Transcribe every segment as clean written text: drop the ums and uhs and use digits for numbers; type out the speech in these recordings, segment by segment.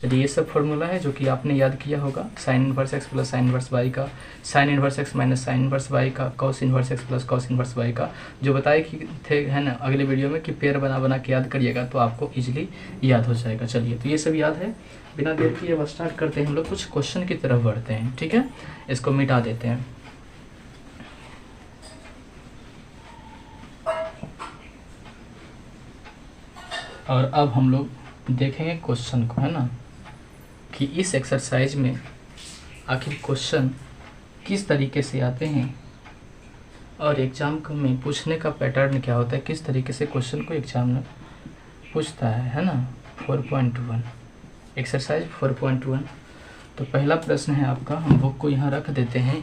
चलिए ये सब फॉर्मूला है जो कि आपने याद किया होगा, sine inverse x plus sine inverse y का, sine inverse x minus sine inverse y का, cos inverse x plus cos inverse y का, जो बताए कि थे है ना अगले वीडियो में कि पेयर बना बना के याद करिएगा तो आपको इजीली याद हो जाएगा। चलिए तो ये सब याद है, बिना देर किए अब स्टार्ट करते हैं, हम लोग कुछ क्वेश्चन की तरफ बढ़ते हैं। ठीक है, इसको मिटा देते हैं। और अब हम लोग देखेंगे क्वेश्चन को, है ना, कि इस एक्सरसाइज में आखिर क्वेश्चन किस तरीके से आते हैं और एग्ज़ाम में पूछने का पैटर्न क्या होता है, किस तरीके से क्वेश्चन को एग्जाम में पूछता है ना। 4.1 एक्सरसाइज 4.1। तो पहला प्रश्न है आपका, हम बुक को यहाँ रख देते हैं,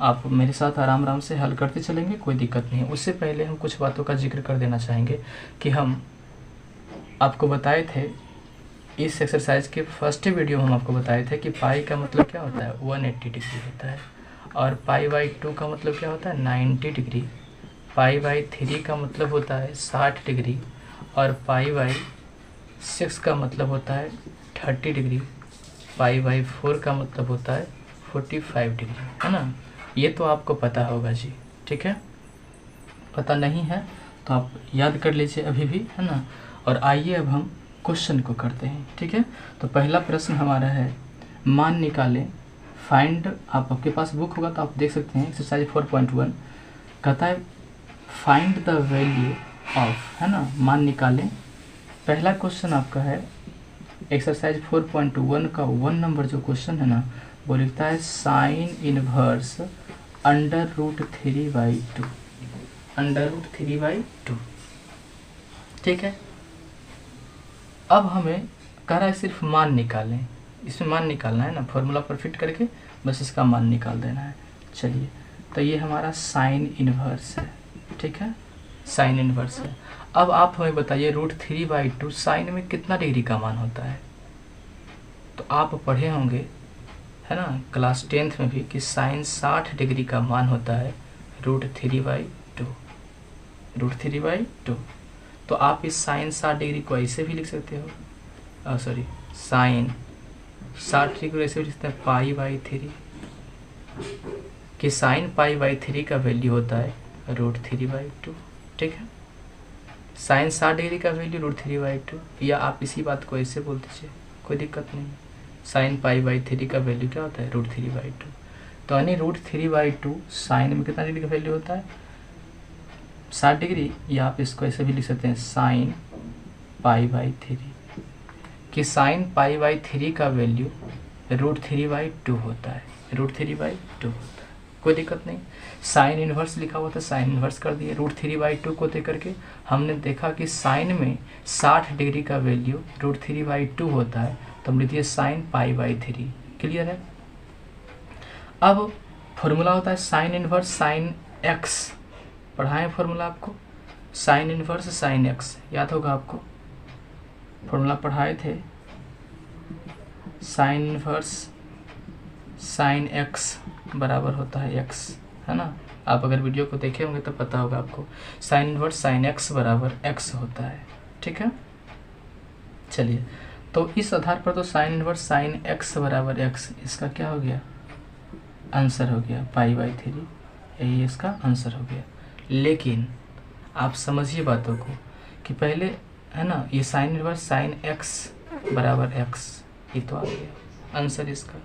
आप मेरे साथ आराम आराम से हल करते चलेंगे, कोई दिक्कत नहीं है। उससे पहले हम कुछ बातों का जिक्र कर देना चाहेंगे कि हम आपको बताए थे इस एक्सरसाइज के फर्स्ट वीडियो में हम आपको बताए थे कि पाई का मतलब क्या होता है 180 डिग्री होता है, और पाई बाई 2 का मतलब क्या होता है 90 डिग्री, पाई बाई 3 का मतलब होता है 60 डिग्री, और पाई बाई 6 का मतलब होता है 30 डिग्री, पाई बाई 4 का मतलब होता है 45 डिग्री, है ना। ये तो आपको पता होगा जी, ठीक है। पता नहीं है तो आप याद कर लीजिए अभी भी, है ना। और आइए अब हम क्वेश्चन को करते हैं, ठीक है। तो पहला प्रश्न हमारा है, मान निकालें, फाइंड, आपके पास बुक होगा तो आप देख सकते हैं, एक्सरसाइज 4.1 कहता है फाइंड द वैल्यू ऑफ, है ना, मान निकालें। पहला क्वेश्चन आपका है एक्सरसाइज 4.1 का 1 नंबर जो क्वेश्चन है ना, वो लिखता है साइन इनवर्स √3/2, √3/2, ठीक है। अब हमें कह रहा है सिर्फ मान निकालें, इसमें मान निकालना है ना, फॉर्मूला पर फिट करके बस इसका मान निकाल देना है। चलिए तो ये हमारा साइन इनवर्स है, ठीक है, साइन इनवर्स है। अब आप हमें बताइए √3/2 साइन में कितना डिग्री का मान होता है। तो आप पढ़े होंगे, है ना, क्लास 10th में भी कि साइन 60 डिग्री का मान होता है √3/2, √3/2। तो आप इस साइन 60 डिग्री को ऐसे भी लिख सकते हो, सॉरी, साइन 60 डिग्री को ऐसे भी लिख सकते हैं π/3, कि साइन π/3 का वैल्यू होता है √3/2, ठीक है। साइन 60 डिग्री का वैल्यू √3/2, या आप इसी बात को ऐसे बोल दीजिए, कोई दिक्कत नहीं। साइन π/3 का वैल्यू क्या होता है √3/2। तो यानी √3/2 साइन में कितना डिग्री का वैल्यू होता है 60 डिग्री, या आप इसको ऐसे भी लिख सकते हैं साइन π/3, कि साइन π/3 का वैल्यू √3/2 होता है, √3/2 होता है, कोई दिक्कत नहीं। साइन इनवर्स लिखा हुआ था, साइन इनवर्स कर दिए, √3/2 को दे करके हमने देखा कि साइन में 60 डिग्री का वैल्यू √3/2 होता है, तो हम लिख दिए साइन π/3। क्लियर है। अब फॉर्मूला होता है साइन इनवर्स साइन एक्स, पढ़ाएं फॉर्मूला आपको, साइन इनवर्स साइन एक्स याद होगा आपको, फॉर्मूला पढ़ाए थे, साइन इनवर्स साइन एक्स बराबर होता है एक्स, है ना। आप अगर वीडियो को देखे होंगे तो पता होगा आपको, साइन इनवर्स साइन एक्स बराबर एक्स होता है, ठीक है। चलिए तो इस आधार पर तो साइन इनवर्स साइन एक्स बराबर एक्स, इसका क्या हो गया, आंसर हो गया π/3, यही इसका आंसर हो गया। लेकिन आप समझिए बातों को कि पहले, है ना, ये साइन इनवर्स साइन एक्स बराबर एक्स, ये तो आ गया आंसर इसका।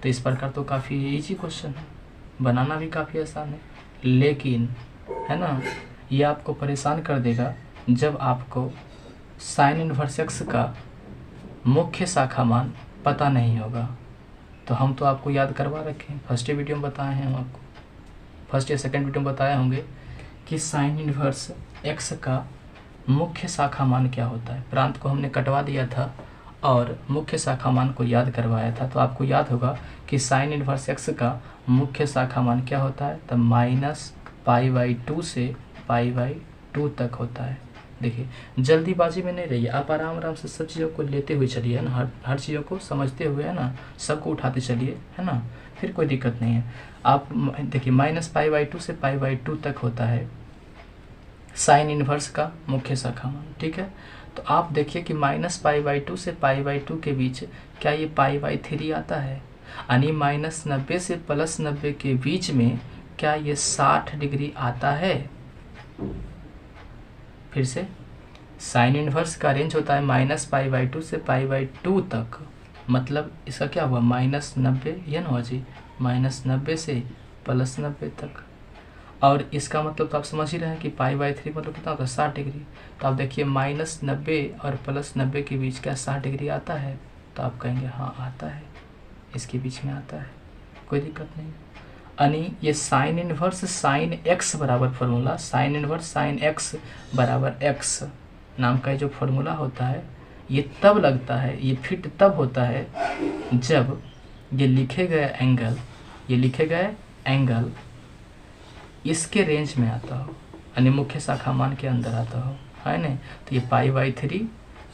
तो इस प्रकार तो काफ़ी इजी क्वेश्चन है, बनाना भी काफ़ी आसान है। लेकिन, है ना, ये आपको परेशान कर देगा जब आपको साइन इनवर्स एक्स का मुख्य शाखा मान पता नहीं होगा। तो हम तो आपको याद करवा रखे हैं, फर्स्ट वीडियो में बताए हैं हम आपको, फर्स्ट या सेकंड वीडियो में बताए होंगे कि साइन इनवर्स एक्स का मुख्य शाखा मान क्या होता है। प्रांत को हमने कटवा दिया था और मुख्य शाखा मान को याद करवाया था, तो आपको याद होगा कि साइन इनवर्स एक्स का मुख्य शाखा मान क्या होता है, तो -π/2 से π/2 तक होता है। देखिए जल्दीबाजी में नहीं रहिए, आप आराम आराम से सब चीज़ों को लेते हुए चलिए, है ना, हर चीज़ों को समझते हुए, है ना, सबको उठाते चलिए, है ना, फिर कोई दिक्कत नहीं है। आप देखिए -π/2 से π/2 तक होता है साइन इनवर्स का मुख्य शाखा मान, ठीक है। तो आप देखिए कि -π/2 से π/2 के बीच क्या ये π/3 आता है, यानी -90 से +90 के बीच में क्या ये 60 डिग्री आता है। फिर से साइन इनवर्स का रेंज होता है -π/2 से π/2 तक, मतलब इसका क्या हुआ -90 ये ना हो जी, -90 से +90 तक। और इसका मतलब तो आप समझ ही रहे हैं कि π/3 मतलब कितना होता है 60 डिग्री। तो आप देखिए -90 और +90 के बीच क्या 60 डिग्री आता है, तो आप कहेंगे हाँ आता है, इसके बीच में आता है, कोई दिक्कत नहीं। यानी ये साइन इनवर्स साइन एक्स बराबर formula, sign inverse sine x बराबर एक्स नाम का जो फॉर्मूला होता है ये तब लगता है, ये फिट तब होता है जब ये लिखे गए एंगल इसके रेंज में आता हो, यानी मुख्य शाखा मान के अंदर आता हो, है ना। तो ये π/3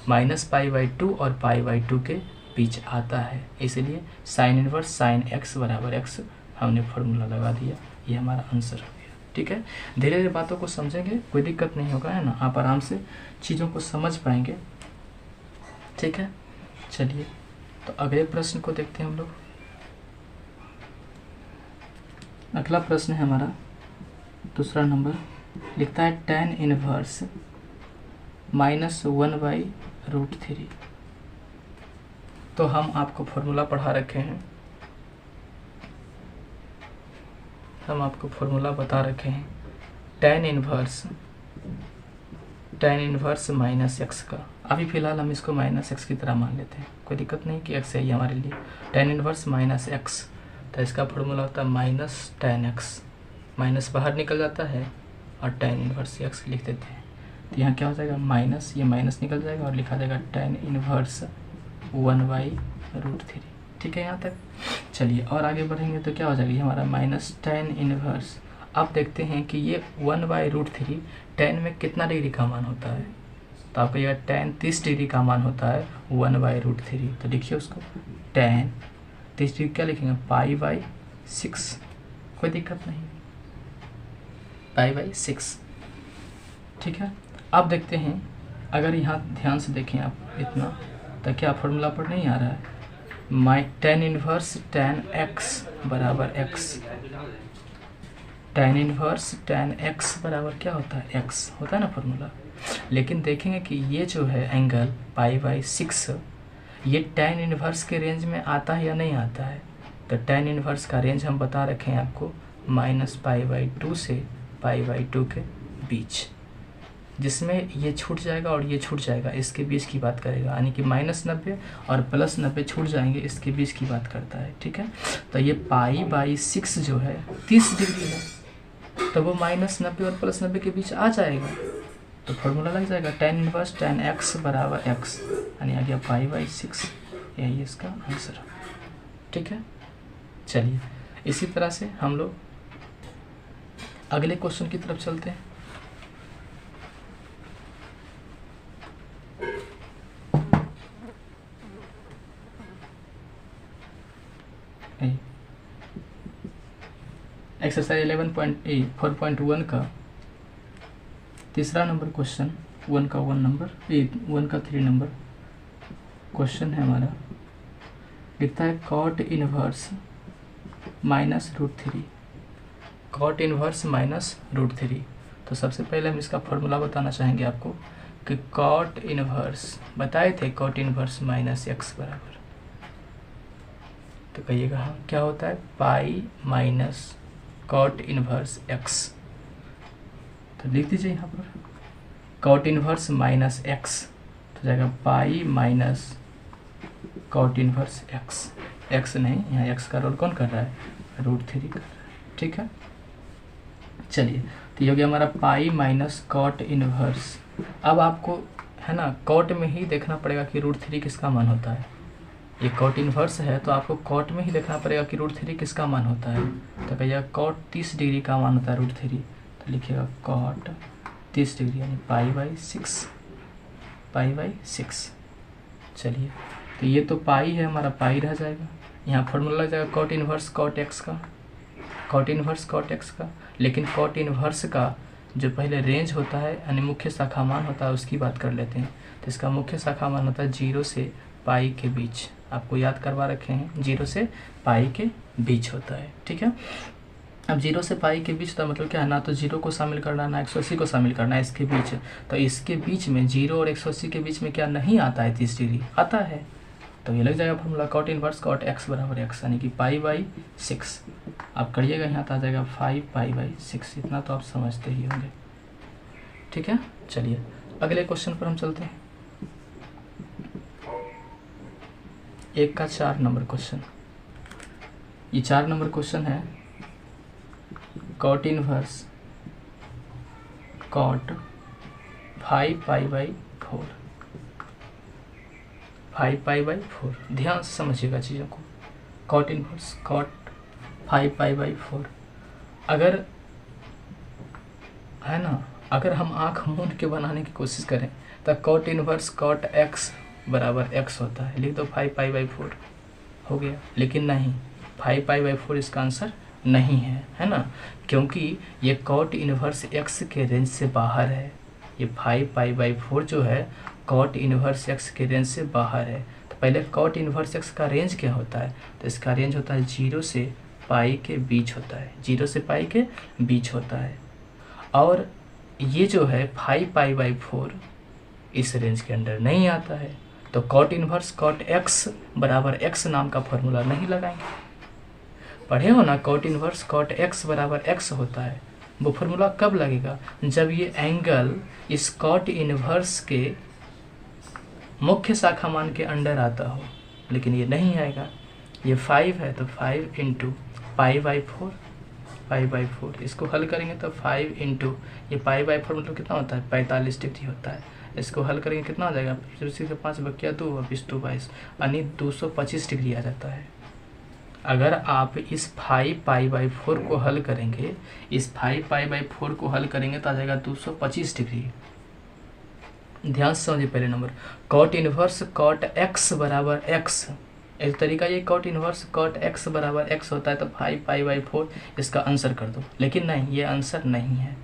-π/2 और π/2 के बीच आता है, इसलिए साइन इनवर्स साइन एक्स बराबर एक्स हमने फॉर्मूला लगा दिया, ये हमारा आंसर हो गया। ठीक है, धीरे धीरे बातों को समझेंगे, कोई दिक्कत नहीं होगा, है ना, आप आराम से चीज़ों को समझ पाएंगे। ठीक है, चलिए तो अगले प्रश्न को देखते हैं हम लोग। अगला प्रश्न है हमारा दूसरा नंबर, लिखता है tan इनवर्स -1/√3। तो हम आपको फॉर्मूला पढ़ा रखे हैं, हम आपको फॉर्मूला बता रखे हैं tan इनवर्स -x का। अभी फिलहाल हम इसको -x की तरह मान लेते हैं, कोई दिक्कत नहीं कि x है ये हमारे लिए। tan इनवर्स -x, तो इसका फॉर्मूला होता है -tan x, माइनस बाहर निकल जाता है और tan इनवर्स x लिख देते हैं। तो यहाँ क्या हो जाएगा माइनस, ये माइनस निकल जाएगा और लिखा जाएगा tan इनवर्स 1/√3। ठीक है यहाँ तक। चलिए और आगे बढ़ेंगे तो क्या हो जाएगा, ये हमारा -tan इनवर्स। अब देखते हैं कि ये 1/√3 tan में कितना डिग्री का मान होता है, तो आपका यह tan 30 डिग्री का मान होता है 1/√3। तो लिखिए उसको tan 30 डिग्री क्या लिखेंगे π/6, कोई दिक्कत नहीं, π/6। ठीक है, अब देखते हैं, अगर यहाँ ध्यान से देखें आप इतना, तो क्या फॉर्मूला पर नहीं आ रहा है, tan इनवर्स tan x बराबर x, tan inverse tan x बराबर क्या होता है x होता है ना फॉर्मूला। लेकिन देखेंगे कि ये जो है एंगल π/6 ये tan इनवर्स के रेंज में आता है या नहीं आता है। तो tan इनवर्स का रेंज हम बता रखे हैं आपको -π/2 से π/2 के बीच, जिसमें ये छूट जाएगा और ये छूट जाएगा, इसके बीच की बात करेगा, यानी कि -90 और +90 छूट जाएंगे, इसके बीच की बात करता है। ठीक है, तो ये π/6 जो है 30 डिग्री है, तो वो -90 और +90 के बीच आ जाएगा, तो फॉर्मूला लग जाएगा tan इनवर्स tan x बराबर x, यानी आ गया π/6, यही इसका आंसर। ठीक है, चलिए इसी तरह से हम लोग अगले क्वेश्चन की तरफ चलते हैं। एक्सरसाइज 4.1 का तीसरा नंबर क्वेश्चन, 1 का 3 नंबर क्वेश्चन है हमारा। लिखता है cot इनवर्स -√3, cot इनवर्स -√3। तो सबसे पहले हम इसका फॉर्मूला बताना चाहेंगे आपको कि cot इनवर्स बताए थे, cot इनवर्स -x बराबर, तो कहिएगा हाँ क्या होता है पाई cot इनवर्स x। तो लिख दीजिए यहाँ पर cot इनवर्स -x, तो जाएगा पाई cot इनवर्स x, x नहीं, यहाँ x का रोल कौन कर रहा है, √3 कर रहा है। ठीक है, चलिए तो ये हो गया हमारा पाई cot इनवर्स। अब आपको है ना cot में ही देखना पड़ेगा कि √3 किसका मान होता है। ये cot इनवर्स है तो आपको cot में ही देखना पड़ेगा कि √3 किसका मान होता है। तो कहिएगा cot 30 डिग्री का मान होता है √3, तो लिखिएगा cot 30 डिग्री यानी π/6। चलिए तो ये तो पाई है हमारा, पाई रह जाएगा, यहाँ फॉर्मूला लग जाएगा cot इनवर्स cot x का, cot इनवर्स cot x का। लेकिन cot इनवर्स का जो पहले रेंज होता है यानी मुख्य शाखा मान होता है उसकी बात कर लेते हैं। तो इसका मुख्य शाखा मान होता है 0 से पाई के बीच, आपको याद करवा रखे हैं 0 से पाई के बीच होता है। ठीक है, अब 0 से पाई के बीच तो मतलब क्या है, ना तो 0 को शामिल करना ना 180 को शामिल करना है, इसके बीच। तो इसके बीच में 0 और 180 के बीच में क्या नहीं आता है 30 डिग्री, आता है। तो ये लग जाएगा formula cot inverse cot x बराबर x, यानी कि π/6। आप करिएगा यहाँ तो आ जाएगा 5π/6। इतना तो आप समझते ही होंगे। ठीक है, चलिए अगले क्वेश्चन पर हम चलते हैं। 1 का 4 नंबर क्वेश्चन। ये 4 नंबर क्वेश्चन है कॉट इनवर्स कॉट 5π/4, 5π/4। ध्यान से समझिएगा चीज़ों को। कॉट इनवर्स कॉट 5π/4, अगर है ना, अगर हम आँख मूंद के बनाने की कोशिश करें तो कॉट इनवर्स कॉट x बराबर x होता है, लिख दो 5π/4 हो गया। लेकिन नहीं, 5π/4 इसका आंसर नहीं है ना, क्योंकि ये कॉट इनवर्स x के रेंज से बाहर है। ये 5π/4 जो है कॉट इनवर्स x के रेंज से बाहर है। तो पहले कॉट इनवर्स x का रेंज क्या होता है, तो इसका रेंज होता है 0 से पाई के बीच होता है, 0 से पाई के बीच होता है। और ये जो है 5π/4 इस रेंज के अंदर नहीं आता है। तो कॉट इनवर्स कॉट x बराबर x नाम का फॉर्मूला नहीं लगाएंगे। पढ़े हो ना, कॉट इनवर्स कॉट x बराबर x होता है। वो फॉर्मूला कब लगेगा, जब ये एंगल इस कॉट इनवर्स के मुख्य शाखा मान के अंडर आता हो। लेकिन ये नहीं आएगा, ये 5 है तो 5 इंटू π/4, π/4 इसको हल करेंगे तो 5 इंटू ये π/4 मतलब कितना होता है 45 डिग्री होता है। इसको हल करेंगे कितना हो जाएगा, 5 बकिया 2 और 20 2 22, यानी 225 डिग्री आ जाता है। अगर आप इस 5π/4 को हल करेंगे, इस 5π/4 को हल करेंगे तो आ जाएगा 225 डिग्री। ध्यान से समझिए पहले number, cot inverse cot x बराबर x, एक तरीका ये कॉट इनवर्स कॉट x बराबर x होता है। तो 5π/4 इसका आंसर कर दो, लेकिन नहीं, ये आंसर नहीं है।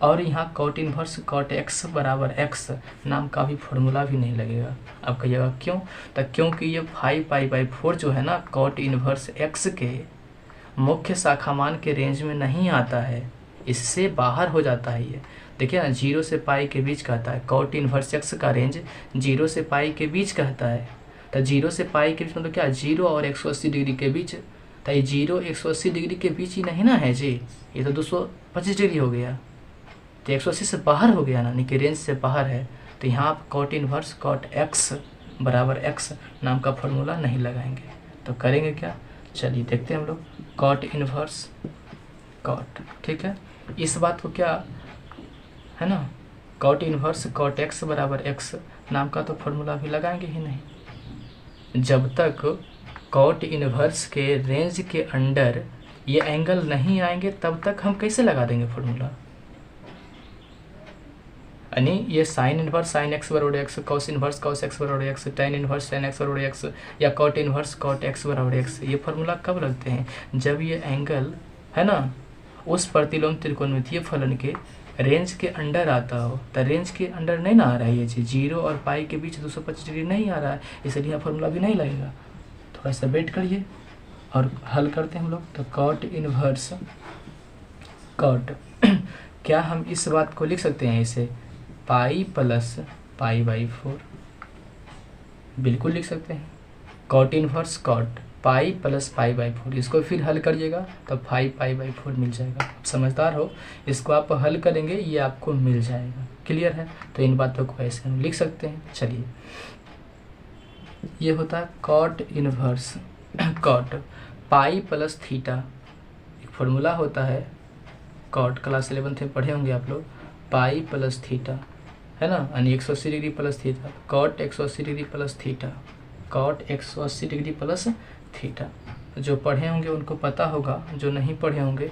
और यहाँ कॉट इनवर्स कॉट x बराबर x नाम का भी फॉर्मूला भी नहीं लगेगा। अब कहिएगा क्यों, तो क्योंकि ये 5π/4 जो है ना कॉट इनवर्स x के मुख्य शाखा मान के रेंज में नहीं आता है, इससे बाहर हो जाता है। ये देखिए ना, 0 से पाई के बीच कहता है, कॉट इनवर्स x का रेंज 0 से पाई के बीच कहता है। तो 0 से पाई के बीच मतलब क्या, 0 और 180 डिग्री के बीच। तो ये 0 180 डिग्री के बीच ही नहीं ना है जी, ये तो 225 डिग्री हो गया। तो 180 से बाहर हो गया ना, यानी कि रेंज से बाहर है। तो यहाँ आप कॉट इनवर्स कॉट x बराबर x नाम का फॉर्मूला नहीं लगाएंगे। तो करेंगे क्या, चलिए देखते हैं हम लोग। कॉट इनवर्स कॉट, ठीक है, इस बात को क्या है ना, कॉट इनवर्स कॉट x बराबर x नाम का तो फॉर्मूला भी लगाएंगे ही नहीं। जब तक कॉट इनवर्स के रेंज के अंडर ये एंगल नहीं आएंगे तब तक हम कैसे लगा देंगे फॉर्मूला। यानी ये साइन इनवर्स साइन x बराबर x, cos inverse cos x बराबर x, tan inverse tan x बराबर x या कॉट इनवर्स कॉट x बराबर x, ये फॉर्मूला कब लगते हैं, जब ये एंगल है ना उस प्रतिलोम त्रिकोणमितीय फलन के रेंज के अंडर आता हो। तो रेंज के अंडर नहीं ना आ रहा है ये चीज़, 0 और पाई के बीच 225 डिग्री नहीं आ रहा है, इसलिए फॉर्मूला भी नहीं लगेगा। थोड़ा सा वेट करिए और हल करते हैं हम लोग। तो कॉट इनवर्स कॉट क्या हम इस बात को लिख सकते हैं इसे पाई प्लस π/4, बिल्कुल लिख सकते हैं। Cot inverse cot pi plus π/4, इसको फिर हल करिएगा तो 5π/4 मिल जाएगा। आप समझदार हो, इसको आप हल करेंगे ये आपको मिल जाएगा। क्लियर है, तो इन बातों को ऐसे हम लिख सकते हैं। चलिए, ये होता है cot inverse cot pi plus theta, एक फॉर्मूला होता है कॉट, क्लास 11th में पढ़े होंगे आप लोग, पाई प्लस थीटा है ना, यानी 180 degree plus theta, cot 180 degree plus theta, cot 180 degree plus theta. जो पढ़े होंगे उनको पता होगा, जो नहीं पढ़े होंगे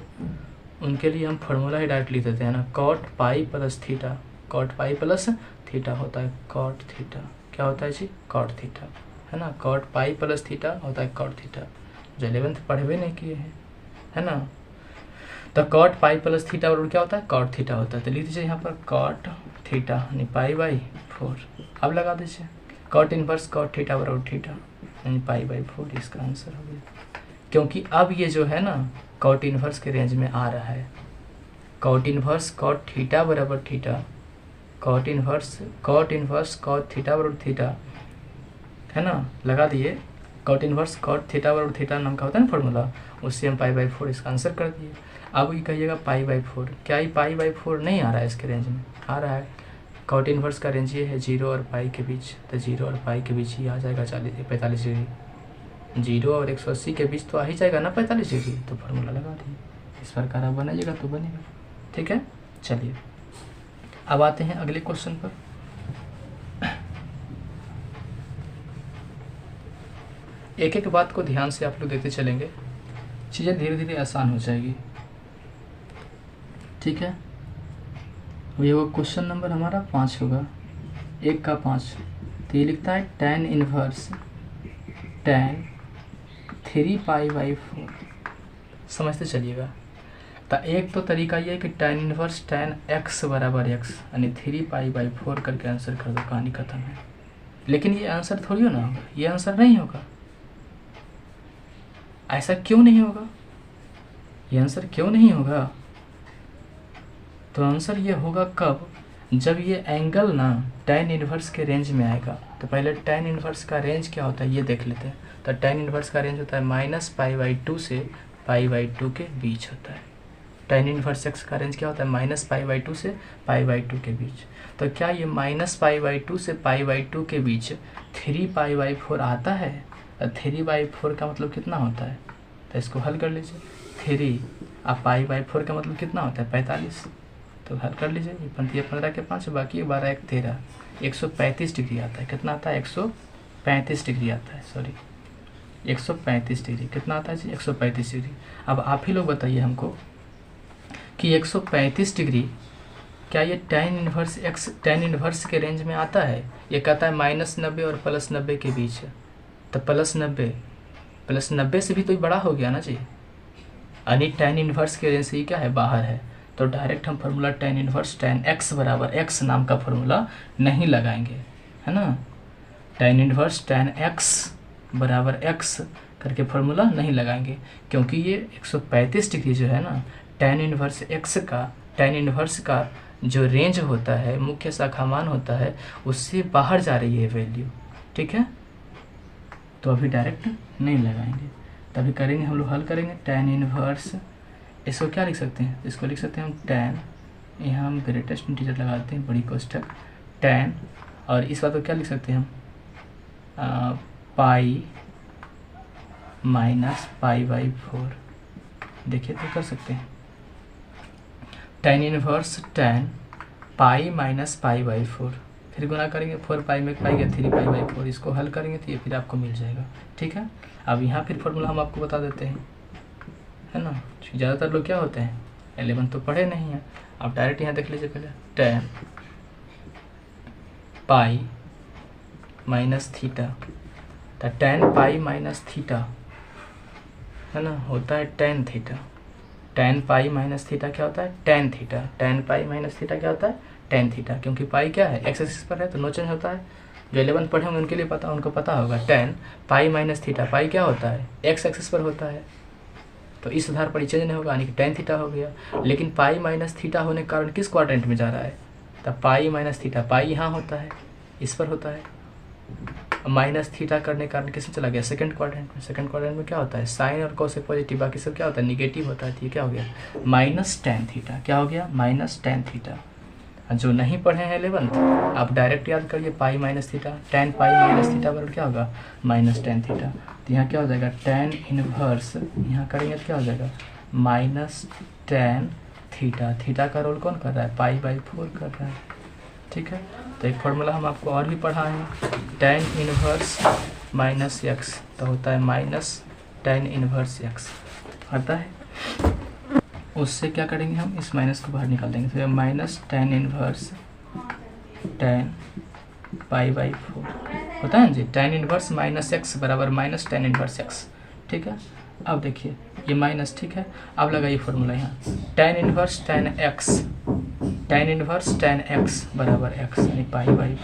उनके लिए हम फॉर्मूला ही डायरेक्ट लिख देते हैं ना, cot pi plus theta, cot pi plus theta होता है कॉट थीटा। क्या होता है जी, कॉट थीटा है ना, कॉट पाई प्लस थीटा होता है कॉट थीटा, जो 11th पढ़वे नहीं किए हैं है ना। तो कॉट पाई प्लस थीटा बराबर क्या होता है, कॉट थीटा होता है। तो लिख दीजिए यहाँ पर कॉट थीटा यानी पाई/4। अब लगा दीजिए कॉट इनवर्स कॉट थीटा बराबर थीटा यानी पाई/4, इसका आंसर हो गया। क्योंकि अब ये जो है ना कॉट इनवर्स के रेंज में आ रहा है। कॉट इनवर्स कॉट थीटा बराबर theta, cot inverse cot theta बराबर थीटा, है ना, लगा दिए। कॉट इनवर्स कॉट थीटा बराबर थीटा नाम का होता है ना फॉर्मूला, उससे हम पाई/4 इसका आंसर कर दिए। अब ये कहिएगा पाई/4, क्या ये पाई/4 नहीं आ रहा है इसके रेंज में, आ रहा है। कॉट इनवर्स का रेंज ये है 0 और पाई के बीच, तो 0 और पाई के बीच ही आ जाएगा 45 डिग्री। 0 और 180 के बीच तो आ ही जाएगा ना 45 डिग्री, तो फार्मूला लगा दिए। इस प्रकार आप बनाइएगा तो बनेगा। ठीक है, चलिए अब आते हैं अगले क्वेश्चन पर। एक एक बात को ध्यान से आप लोग देखते चलेंगे, चीज़ें धीरे धीरे आसान हो जाएगी। ठीक है, ये वो क्वेश्चन नंबर हमारा 5 होगा, 1 का 5। तो ये लिखता है tan इनवर्स tan 3 पाई/4। समझते चलिएगा। तो एक तो तरीका ये है कि tan इनवर्स tan x बराबर x यानी 3 पाई/4 करके आंसर कर दो, कहानी खत्म है। लेकिन ये आंसर थोड़ी हो ना होगा, ये आंसर नहीं होगा। ऐसा क्यों नहीं होगा, ये आंसर क्यों नहीं होगा? तो आंसर ये होगा कब, जब ये एंगल ना tan इनवर्स के रेंज में आएगा। तो पहले tan इनवर्स का रेंज क्या होता है ये देख लेते हैं। तो tan इनवर्स का रेंज होता है -पाई/2 से पाई/2 के बीच होता है। tan इनवर्स x का रेंज क्या होता है, -पाई/2 से पाई/2 के बीच। तो क्या ये -पाई/2 से पाई/2 के बीच 3 पाई/4 आता है? 3/4 का मतलब कितना होता है, तो इसको हल कर लीजिए। 3 अब पाई/4 का मतलब कितना होता है, 45। तो हल कर लीजिए, ये 15 के 5 बाकी 12 1 13, 135 डिग्री आता है। कितना आता है, 135 डिग्री आता है, सॉरी 135 डिग्री। कितना आता है जी, 135 डिग्री। अब आप ही लोग बताइए हमको कि 135 डिग्री क्या ये tan इनवर्स के रेंज में आता है? ये कहता है -90 और +90 के बीच है। तो +90 से भी तो बड़ा हो गया ना जी, यानी tan इनवर्स के रेंज से ही क्या है, बाहर है। तो डायरेक्ट हम formula tan inverse tan x बराबर x नाम का फार्मूला नहीं लगाएंगे, है ना। tan इनवर्स tan x बराबर x करके फार्मूला नहीं लगाएंगे, क्योंकि ये 135 डिग्री जो है ना tan इनवर्स का जो रेंज होता है, मुख्य शाखा मान होता है, उससे बाहर जा रही है वैल्यू। ठीक है, तो अभी डायरेक्ट नहीं लगाएंगे, तभी करेंगे हम लोग, हल करेंगे। tan इनवर्स, इसको क्या लिख सकते हैं, इसको लिख सकते हैं हम tan, यहाँ हम ग्रेटेस्ट इंटीजर लगाते हैं, बड़ी कोष्ठक tan, और इस बात को क्या लिख सकते हैं हम, पाई माइनस पाई/4। देखिए तो कर सकते हैं, tan inverse tan pi minus पाई/4, फिर गुना करेंगे 4 पाई में पाई गया 3 पाई/4, इसको हल करेंगे तो ये फिर आपको मिल जाएगा। ठीक है, अब यहाँ फिर फॉर्मूला हम आपको बता देते हैं, है ना। ज़्यादातर लोग क्या होते हैं, 11 तो पढ़े नहीं हैं। आप डायरेक्ट यहाँ देख लीजिए पहले, tan पाई माइनस थीटा, तो tan पाई माइनस थीटा, है ना, होता है tan theta. tan pi minus theta क्या होता है, tan theta. tan pi minus theta क्या होता है, tan थीटा। क्योंकि पाई क्या है, एक्स एक्सिस पर है तो नो चेंज होता है। जो 11 पढ़े होंगे उनके लिए पता, उनको पता होगा tan पाई माइनस थीटा, पाई क्या होता है, एक्स एक्सिस पर होता है, तो इस आधार पर चेंज नहीं होगा, यानी कि tan थीटा हो गया। लेकिन पाई माइनस थीटा होने के कारण किस क्वाड्रेंट में जा रहा है, तो पाई माइनस थीटा, पाई यहाँ होता है, इस पर होता है, माइनस थीटा करने के कारण किस में चला गया, सेकंड क्वाड्रेंट में। सेकंड क्वाड्रेंट में क्या होता है, साइन और कोसेक पॉजिटिव, बाकी सब क्या होता है, निगेटिव होता है। तो ये क्या हो गया, माइनस tan थीटा। क्या हो गया, माइनस tan थीटा। जो नहीं पढ़े हैं 11th, आप डायरेक्ट याद करिए, pi minus theta, tan pi minus theta बराबर क्या होगा, माइनस tan थीटा। तो यहाँ क्या हो जाएगा, tan इनवर्स, यहाँ करेंगे तो क्या हो जाएगा, माइनस tan थीटा। थीटा का रोल कौन कर रहा है, पाई/4 कर रहा है। ठीक है, तो एक फॉर्मूला हम आपको और भी पढ़ाए हैं, tan इनवर्स माइनस x, तो होता है माइनस tan इनवर्स x आता है। उससे क्या करेंगे हम, इस माइनस को बाहर निकाल देंगे, तो माइनस tan इनवर्स tan पाई/4 होता है जी। tan इनवर्स माइनस x बराबर माइनस tan इनवर्स x। ठीक है, अब देखिए ये माइनस, ठीक है। अब लगाइए फॉर्मूला यहाँ, tan inverse tan x, tan inverse tan x बराबर x यानी पाई बाई।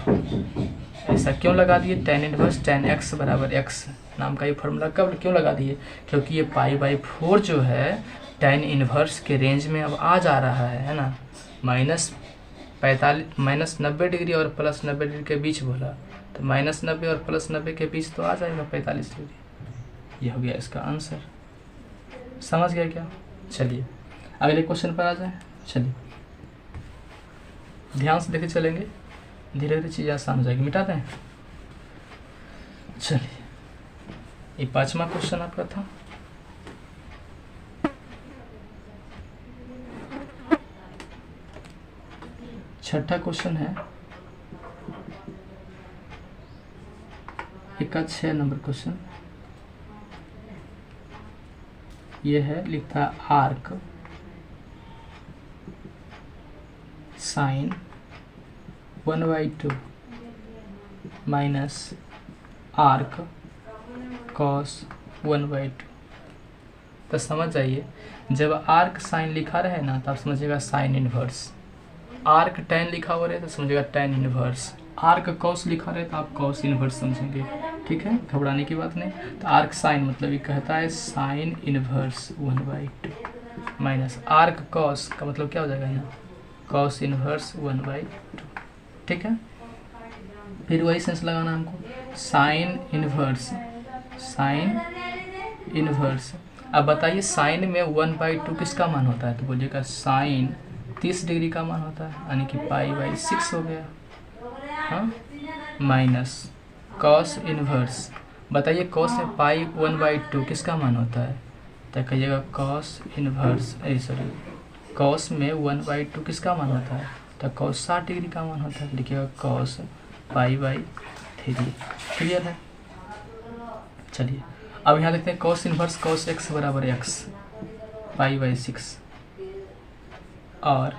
ऐसा क्यों लगा दिए, tan इनवर्स tan x बराबर x नाम का ये फॉर्मूला कब क्यों लगा दिए, क्योंकि ये पाई बाई 4 जो है tan इनवर्स के रेंज में अब आ जा रहा है ना। -90 डिग्री और +90 डिग्री के बीच बोला, तो -90 और +90 के बीच तो आ जाएगा 45 डिग्री। ये हो गया इसका आंसर। समझ गया क्या? चलिए अगले क्वेश्चन पर आ जाए। चलिए ध्यान से देखे चलेंगे, धीरे धीरे चीज़ें आसान हो जाएगी। मिटाते हैं। चलिए ये 5वां क्वेश्चन आपका था। छठा क्वेश्चन है, इसका 6 नंबर क्वेश्चन। ये है, लिखा arc sine 1/2 minus arc cos 1/2। तो समझ जाइए, जब आर्क साइन लिखा रहे ना तो आप समझिएगा साइन इनवर्स, आर्क टैन लिखा हुआ रहे तो समझिएगा टैन इनवर्स, आर्क कॉस लिखा रहे तो आप कॉस इनवर्स समझेंगे। ठीक है, घबराने की बात नहीं। तो आर्क साइन मतलब ये कहता है sine inverse 1/2 minus arc cos का मतलब क्या हो जाएगा यहाँ, कॉस इनवर्स 1/2। ठीक है, फिर वही सेंस लगाना हमको, साइन इनवर्स। अब बताइए साइन में 1/2 किसका मान होता है, तो बोलिएगा साइन 30 डिग्री का मान होता है, यानी कि π/6 हो गया। हाँ, माइनस कॉस इनवर्स, बताइए कॉस में π1/2 किसका मान होता है, तो कहिएगा कॉस इनवर्स कॉस में 1/2 किसका मान होता है, तो कॉस 60 डिग्री का मान होता है, लिखिएगा कॉस π/3। क्लियर है? चलिए अब यहाँ देखते हैं कॉस इनवर्स कॉस x बराबर x π/6 और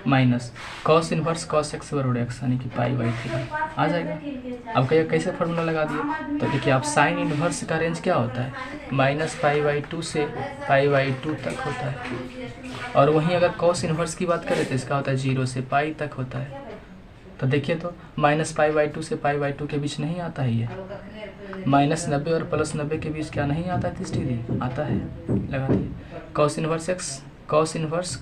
minus cos inverse cos x बराबर x यानी कि π/3 आ जाएगा। अब कहिए कैसे फॉर्मूला लगा दिए, तो देखिए आप साइन इनवर्स का रेंज क्या होता है, -π/2 से π/2 तक होता है, और वहीं अगर कॉस इनवर्स की बात करें तो इसका होता है 0 से π तक होता है। तो देखिए तो -π/2 से π/2 के बीच नहीं आता है, ये -90 और +90 के बीच क्या नहीं आता है, 30 डिग्री आता है। लगा दिए cos inverse x, cos inverse